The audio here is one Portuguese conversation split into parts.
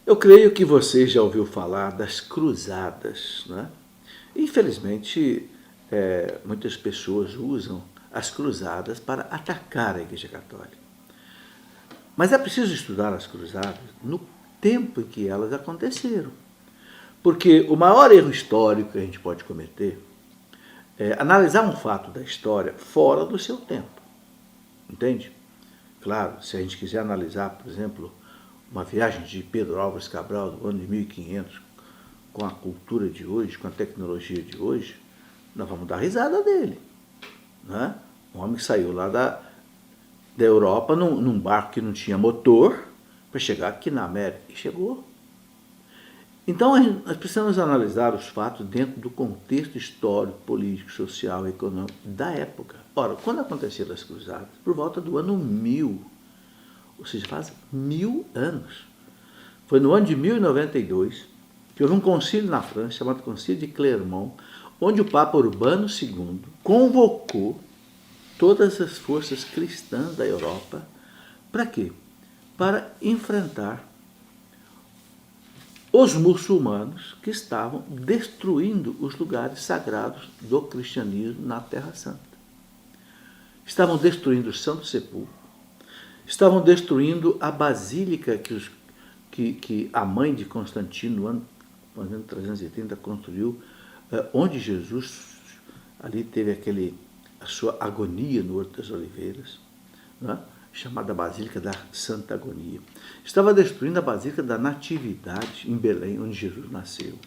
Eu creio que você já ouviu falar das cruzadas, né? Infelizmente, muitas pessoas usam as cruzadas para atacar a Igreja Católica. Mas é preciso estudar as cruzadas no tempo em que elas aconteceram. Porque o maior erro histórico que a gente pode cometer é analisar um fato da história fora do seu tempo. Entende? Claro, se a gente quiser analisar, por exemplo, uma viagem de Pedro Álvares Cabral do ano de 1500, com a cultura de hoje, com a tecnologia de hoje, nós vamos dar risada dele. Né? Um homem que saiu lá da Europa num barco que não tinha motor para chegar aqui na América. E chegou. Então, nós precisamos analisar os fatos dentro do contexto histórico, político, social e econômico da época. Ora, quando aconteceram as cruzadas? Por volta do ano 1000, ou seja, faz 1000 anos. Foi no ano de 1092 que houve um concílio na França, chamado Concílio de Clermont, onde o Papa Urbano II convocou todas as forças cristãs da Europa. Para quê? Para enfrentar os muçulmanos que estavam destruindo os lugares sagrados do cristianismo na Terra Santa. Estavam destruindo o Santo Sepulcro, estavam destruindo a basílica que a mãe de Constantino, no ano 330, construiu, onde Jesus ali teve a sua agonia no Horto das Oliveiras, né? Chamada Basílica da Santa Agonia. Estava destruindo a Basílica da Natividade, em Belém, onde Jesus nasceu.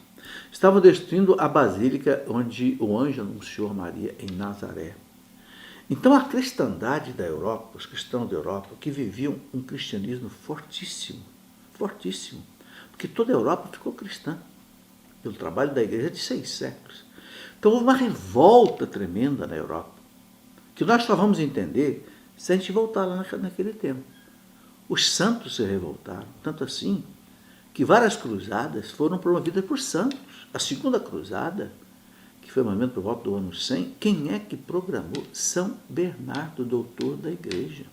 Estava destruindo a Basílica onde o anjo anunciou a Maria, em Nazaré. Então a cristandade da Europa, os cristãos da Europa, que viviam um cristianismo fortíssimo, fortíssimo, porque toda a Europa ficou cristã, pelo trabalho da igreja de 6 séculos. Então houve uma revolta tremenda na Europa, que nós só vamos entender se a gente voltar lá naquele tempo. Os santos se revoltaram, tanto assim que várias cruzadas foram promovidas por santos. A segunda cruzada, que foi mais ou menos por volta do ano 100, quem é que programou? São Bernardo, doutor da igreja.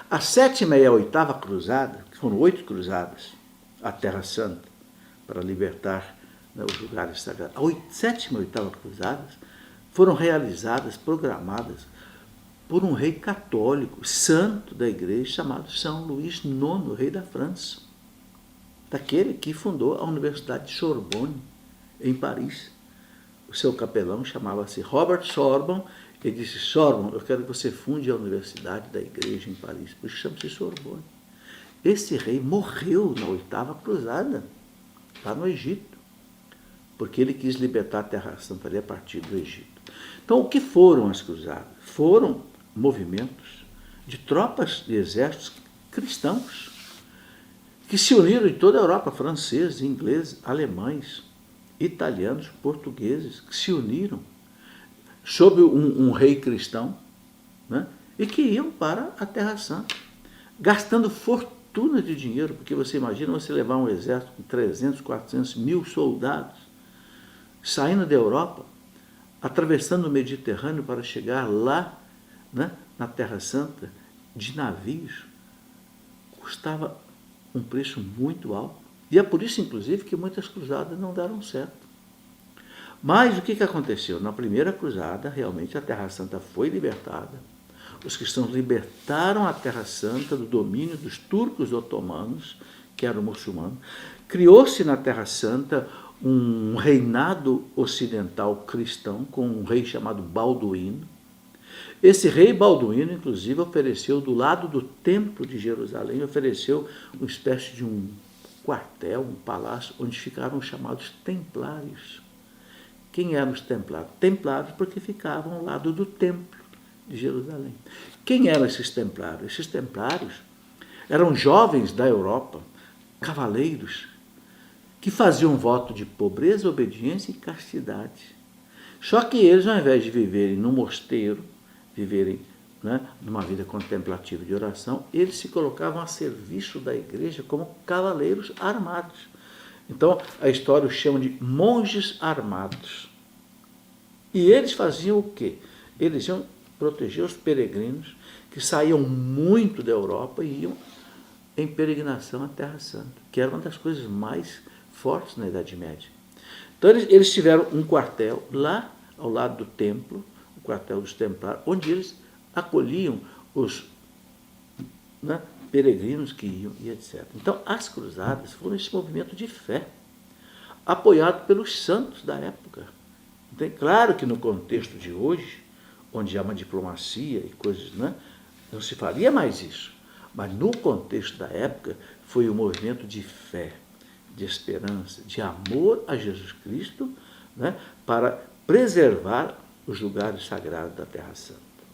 A 7ª e a 8ª cruzada, que foram 8 cruzadas, a Terra Santa, para libertar, né, os lugares sagrados. A 7ª e 8ª cruzadas foram realizadas, programadas, por um rei católico, santo da igreja, chamado São Luís IX, rei da França, daquele que fundou a Universidade de Sorbonne, em Paris. O seu capelão chamava-se Robert Sorbonne. Ele disse: Sorbonne, eu quero que você funde a Universidade da Igreja em Paris, por isso chama-se Sorbonne. Esse rei morreu na 8ª cruzada, lá no Egito, porque ele quis libertar a Terra Santa ali a partir do Egito. Então, o que foram as cruzadas? Foram movimentos de tropas de exércitos cristãos que se uniram em toda a Europa, franceses, ingleses, alemães, italianos, portugueses, que se uniram sob um rei cristão, né, e que iam para a Terra Santa, gastando fortuna de dinheiro, porque você imagina você levar um exército com 300, 400 mil soldados, saindo da Europa, atravessando o Mediterrâneo para chegar lá, né, na Terra Santa, de navios, custava um preço muito alto. E é por isso, inclusive, que muitas cruzadas não deram certo. Mas o que aconteceu? Na primeira cruzada, realmente a Terra Santa foi libertada. Os cristãos libertaram a Terra Santa do domínio dos turcos otomanos, que eram muçulmanos. Criou-se na Terra Santa um reinado ocidental cristão, com um rei chamado Balduíno. Esse rei Balduíno, inclusive, ofereceu, do lado do Templo de Jerusalém, ofereceu uma espécie de um quartel, um palácio, onde ficaram os chamados templários. Quem eram os templários? Templários porque ficavam ao lado do Templo de Jerusalém. Quem eram esses templários? Esses templários eram jovens da Europa, cavaleiros, que faziam voto de pobreza, obediência e castidade. Só que eles, ao invés de viverem no mosteiro, viverem, né, numa vida contemplativa de oração, eles se colocavam a serviço da igreja como cavaleiros armados. Então, a história os chama de monges armados. E eles faziam o quê? Eles iam proteger os peregrinos que saíam muito da Europa e iam em peregrinação à Terra Santa, que era uma das coisas mais fortes na Idade Média. Então eles tiveram um quartel lá ao lado do templo, o quartel dos Templários, onde eles acolhiam os, né, peregrinos que iam e etc. Então as cruzadas foram esse movimento de fé, apoiado pelos santos da época. Então, claro que no contexto de hoje, onde há uma diplomacia e coisas, né, não se faria mais isso. Mas no contexto da época, foi um movimento de fé, de esperança, de amor a Jesus Cristo, né, para preservar os lugares sagrados da Terra Santa.